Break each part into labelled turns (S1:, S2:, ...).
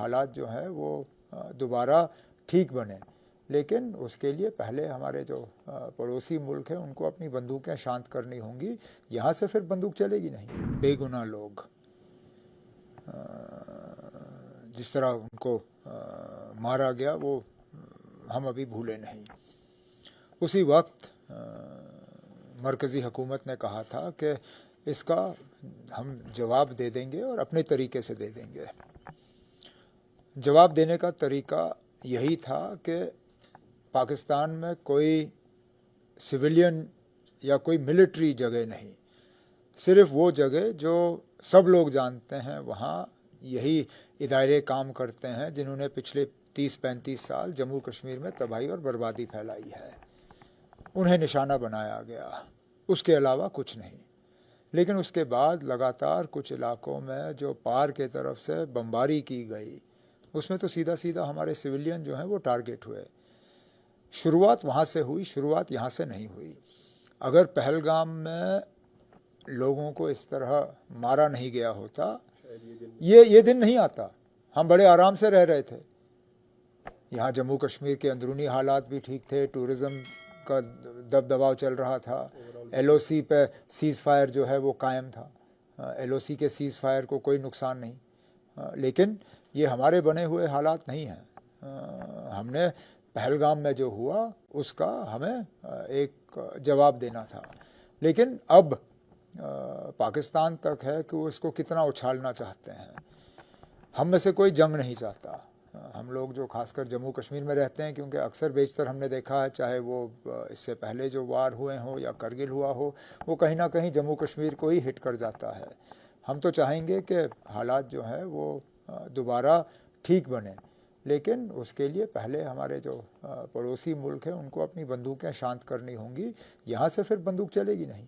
S1: हालात जो हैं वो दोबारा ठीक बने, लेकिन उसके लिए पहले हमारे जो पड़ोसी मुल्क हैं उनको अपनी बंदूकें शांत करनी होंगी। यहाँ से फिर बंदूक चलेगी नहीं। बेगुनाह लोग जिस तरह उनको मारा गया वो हम अभी भूले नहीं। उसी वक्त मरकज़ी हुकूमत ने कहा था कि इसका हम जवाब दे देंगे और अपने तरीके से दे देंगे। जवाब देने का तरीका यही था कि पाकिस्तान में कोई सिविलियन या कोई मिलिट्री जगह नहीं, सिर्फ वो जगह जो सब लोग जानते हैं वहाँ यही इदारे काम करते हैं जिन्होंने पिछले 30-35 साल जम्मू कश्मीर में तबाही और बर्बादी फैलाई है, उन्हें निशाना बनाया गया। उसके अलावा कुछ नहीं। लेकिन उसके बाद लगातार कुछ इलाकों में जो पार के तरफ से बमबारी की गई, उसमें तो सीधा सीधा हमारे सिविलियन जो हैं वो टारगेट हुए। शुरुआत वहाँ से हुई, शुरुआत यहाँ से नहीं हुई। अगर पहलगाम में लोगों को इस तरह मारा नहीं गया होता, ये दिन नहीं आता। हम बड़े आराम से रह रहे थे। यहाँ जम्मू कश्मीर के अंदरूनी हालात भी ठीक थे, टूरिज़्म का दबदबाव चल रहा था, LOC पे सीज़ फायर जो है वो कायम था, LOC के सीज़ फायर को कोई नुकसान नहीं। लेकिन ये हमारे बने हुए हालात नहीं हैं। हमने पहलगाम में जो हुआ उसका हमें एक जवाब देना था। लेकिन अब पाकिस्तान तक है कि वो इसको कितना उछालना चाहते हैं। हम में से कोई जंग नहीं चाहता। हम लोग जो खासकर जम्मू कश्मीर में रहते हैं, क्योंकि अक्सर बेशतर हमने देखा है, चाहे वो इससे पहले जो वार हुए हों या करगिल हुआ हो, वो कहीं ना कहीं जम्मू कश्मीर को ही हिट कर जाता है। हम तो चाहेंगे कि हालात जो है वो दोबारा ठीक बने, लेकिन उसके लिए पहले हमारे जो पड़ोसी मुल्क हैं उनको अपनी बंदूकें शांत करनी होंगी। यहाँ से फिर बंदूक चलेगी नहीं।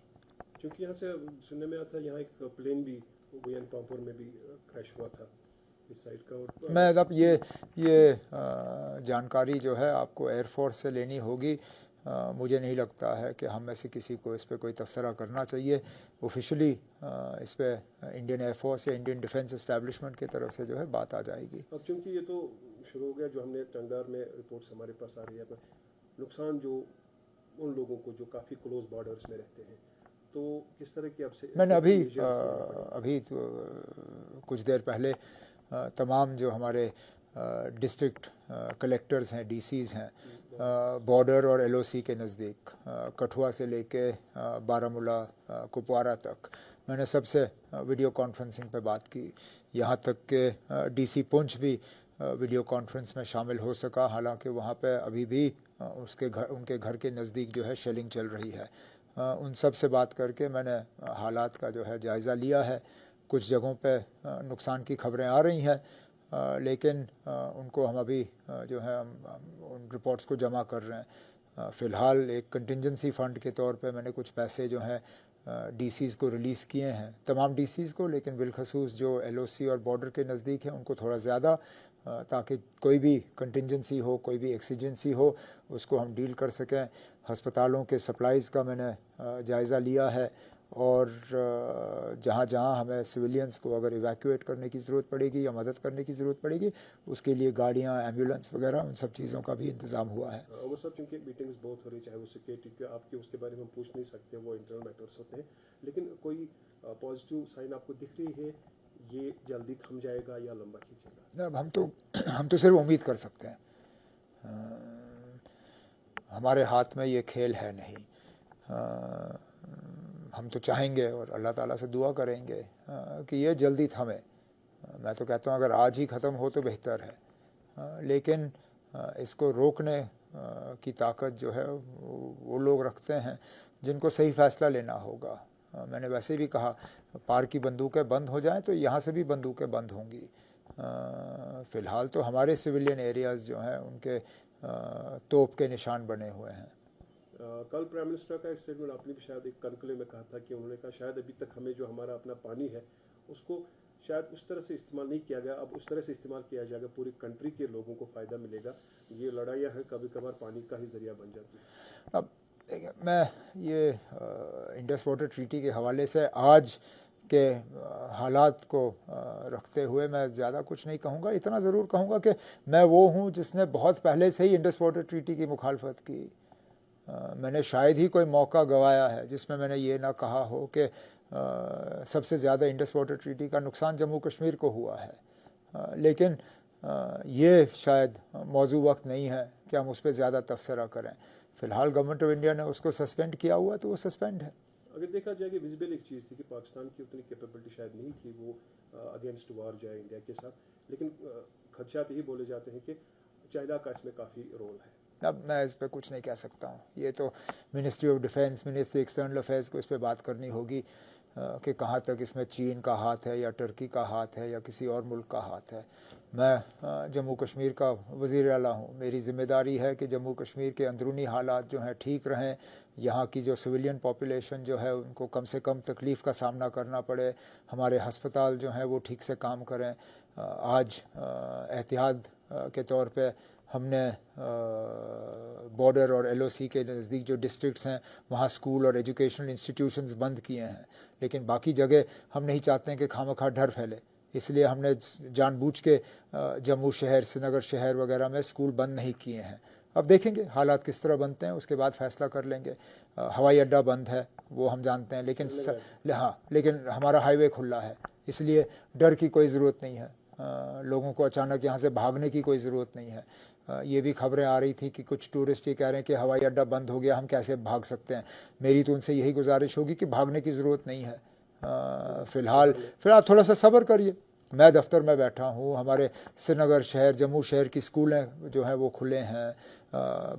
S2: क्योंकि यहाँ से सुनने में आता है यहाँ एक प्लेन भी पांपोर में भी क्रैश हुआ था इस साइड का।
S1: मैं अब ये जानकारी जो है आपको एयरफोर्स से लेनी होगी। मुझे नहीं लगता है कि हम में से किसी को इस पर कोई तबसरा करना चाहिए। ऑफिशियली इस पर इंडियन एयरफोर्स या इंडियन डिफेंस एस्टैब्लिशमेंट की तरफ से जो है बात आ जाएगी।
S2: अब चूँकि ये तो शुरू हो गया, जो हमने टंगदार में रिपोर्ट्स हमारे पास आ रही है, नुकसान जो उन लोगों को जो काफ़ी क्लोज बॉर्डर्स में रहते हैं, तो किस तरह की आपसे
S1: मैंने अभी तो कुछ देर पहले तमाम जो हमारे डिस्ट्रिक्ट कलेक्टर्स हैं, DCs हैं, बॉर्डर और LOC के नज़दीक कठुआ से लेके बारामूला कुपवारा तक, मैंने सबसे वीडियो कॉन्फ्रेंसिंग पे बात की। यहाँ तक कि DC पुंछ भी वीडियो कॉन्फ्रेंस में शामिल हो सका, हालांकि वहाँ पे अभी भी उनके घर के नज़दीक जो है शेलिंग चल रही है। उन सब से बात करके मैंने हालात का जो है जायज़ा लिया है। कुछ जगहों पे नुकसान की खबरें आ रही हैं, लेकिन उनको हम अभी जो है हम उन रिपोर्ट्स को जमा कर रहे हैं। फ़िलहाल एक कंटिजेंसी फ़ंड के तौर पे मैंने कुछ पैसे जो हैं DCs को रिलीज़ किए हैं, तमाम DCs को, लेकिन बिलखसूस जो LOC और बॉर्डर के नज़दीक है उनको थोड़ा ज़्यादा, ताकि कोई भी कंटिजेंसी हो, कोई भी एक्सीजेंसी हो, उसको हम डील कर सकें। हस्पतालों के सप्लाइज़ का मैंने जायज़ा लिया है, और जहाँ जहाँ हमें सिविलियंस को अगर इवैक्यूएट करने की ज़रूरत पड़ेगी या मदद करने की ज़रूरत पड़ेगी, उसके लिए गाड़ियाँ, एम्बुलेंस वगैरह, उन सब चीज़ों का भी इंतज़ाम हुआ है।
S2: वो सब चूँकि मीटिंग्स बहुत हो रही, चाहे वो सिक्योरिटी के आपके उसके बारे में हम पूछ नहीं सकते, वो इंटरनल मैटर्स होते हैं, लेकिन कोई पॉजिटिव साइन आपको दिख रही है, ये जल्दी थम जाएगा या लंबा खींचेगा?
S1: हम तो सिर्फ उम्मीद कर सकते हैं। हमारे हाथ में ये खेल है नहीं। हम तो चाहेंगे और अल्लाह ताला से दुआ करेंगे कि ये जल्दी थमे। मैं तो कहता हूँ अगर आज ही ख़त्म हो तो बेहतर है, लेकिन इसको रोकने की ताकत जो है वो लोग रखते हैं जिनको सही फ़ैसला लेना होगा। मैंने वैसे भी कहा, पार की बंदूकें बंद हो जाएं तो यहाँ से भी बंदूकें बंद होंगी। फ़िलहाल तो हमारे सिविलियन एरियाज़ जो हैं उनके तोप के निशान बने हुए हैं।
S2: कल प्राइम मिनिस्टर का एक स्टेटमेंट आपने भी शायद एक कनक्लेव में कहा था कि उन्होंने कहा शायद अभी तक हमें जो हमारा अपना पानी है उसको शायद उस तरह से इस्तेमाल नहीं किया गया, अब उस तरह से इस्तेमाल किया जाएगा, पूरी कंट्री के लोगों को फ़ायदा मिलेगा। ये लड़ाइयाँ हैं कभी कभार पानी का ही ज़रिया बन जाती है।
S1: अब मैं ये इंडस वाटर ट्रीटी के हवाले से आज के हालात को रखते हुए मैं ज़्यादा कुछ नहीं कहूँगा। इतना ज़रूर कहूँगा कि मैं वो हूँ जिसने बहुत पहले से ही इंडस वाटर ट्रीटी की मुखालफत की। मैंने शायद ही कोई मौका गंवाया है जिसमें मैंने ये ना कहा हो कि सबसे ज़्यादा इंडस वाटर ट्रीटी का नुकसान जम्मू कश्मीर को हुआ है। लेकिन ये शायद मौजू वक्त नहीं है कि हम उस पर ज़्यादा तबसरा करें। फ़िलहाल गवर्नमेंट ऑफ इंडिया ने उसको सस्पेंड किया हुआ, तो वो सस्पेंड है।
S2: अगर देखा जाए कि विजिबल एक चीज़ थी कि पाकिस्तान की उतनी कैपेबिलिटी शायद नहीं थी वो अगेंस्ट वार जाए इंडिया के साथ, लेकिन खदशात यही बोले जाते हैं कि चाइना का इसमें काफ़ी रोल है।
S1: अब मैं इस पर कुछ नहीं कह सकता हूँ। ये तो ministry of defence, ministry external affairs को इस पर बात करनी होगी कि कहाँ तक इसमें चीन का हाथ है या टर्की का हाथ है या किसी और मुल्क का हाथ है। मैं जम्मू कश्मीर का वज़ीर आला हूँ। मेरी ज़िम्मेदारी है कि जम्मू कश्मीर के अंदरूनी हालात जो हैं ठीक रहें, यहाँ की जो सिविलियन पॉपुलेशन जो है उनको कम से कम तकलीफ़ का सामना करना पड़े, हमारे हस्पताल जो हैं वो ठीक से काम करें। आज एहतियात के तौर पे हमने बॉर्डर और एलओसी के नज़दीक जो डिस्ट्रिक्ट्स हैं वहाँ स्कूल और एजुकेशनल इंस्टीट्यूशंस बंद किए हैं, लेकिन बाकी जगह हम नहीं चाहते हैं कि खामखा डर फैले। इसलिए हमने जानबूझ के जम्मू शहर, श्रीनगर शहर वगैरह में स्कूल बंद नहीं किए हैं। अब देखेंगे हालात किस तरह बनते हैं, उसके बाद फैसला कर लेंगे। हवाई अड्डा बंद है वो हम जानते हैं, लेकिन हमारा हाईवे खुला है, इसलिए डर की कोई ज़रूरत नहीं है। लोगों को अचानक यहाँ से भागने की कोई ज़रूरत नहीं है। ये भी खबरें आ रही थी कि कुछ टूरिस्ट ये कह रहे हैं कि हवाई अड्डा बंद हो गया, हम कैसे भाग सकते हैं। मेरी तो उनसे यही गुजारिश होगी कि भागने की ज़रूरत नहीं है। फ़िलहाल थोड़ा सा सब्र करिए। मैं दफ्तर में बैठा हूँ, हमारे श्रीनगर शहर, जम्मू शहर की स्कूलें जो हैं वो खुले हैं,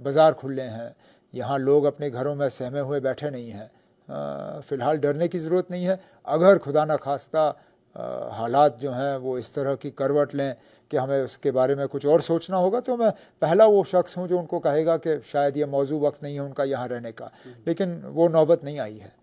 S1: बाज़ार खुले हैं। यहाँ लोग अपने घरों में सहमे हुए बैठे नहीं हैं। फ़िलहाल डरने की ज़रूरत नहीं है। अगर खुदा न खास्ता हालात जो हैं वो इस तरह की करवट लें कि हमें उसके बारे में कुछ और सोचना होगा, तो मैं पहला वो शख्स हूँ जो उनको कहेगा कि शायद ये मौजू वक्त नहीं है उनका यहाँ रहने का, लेकिन वो नौबत नहीं आई है।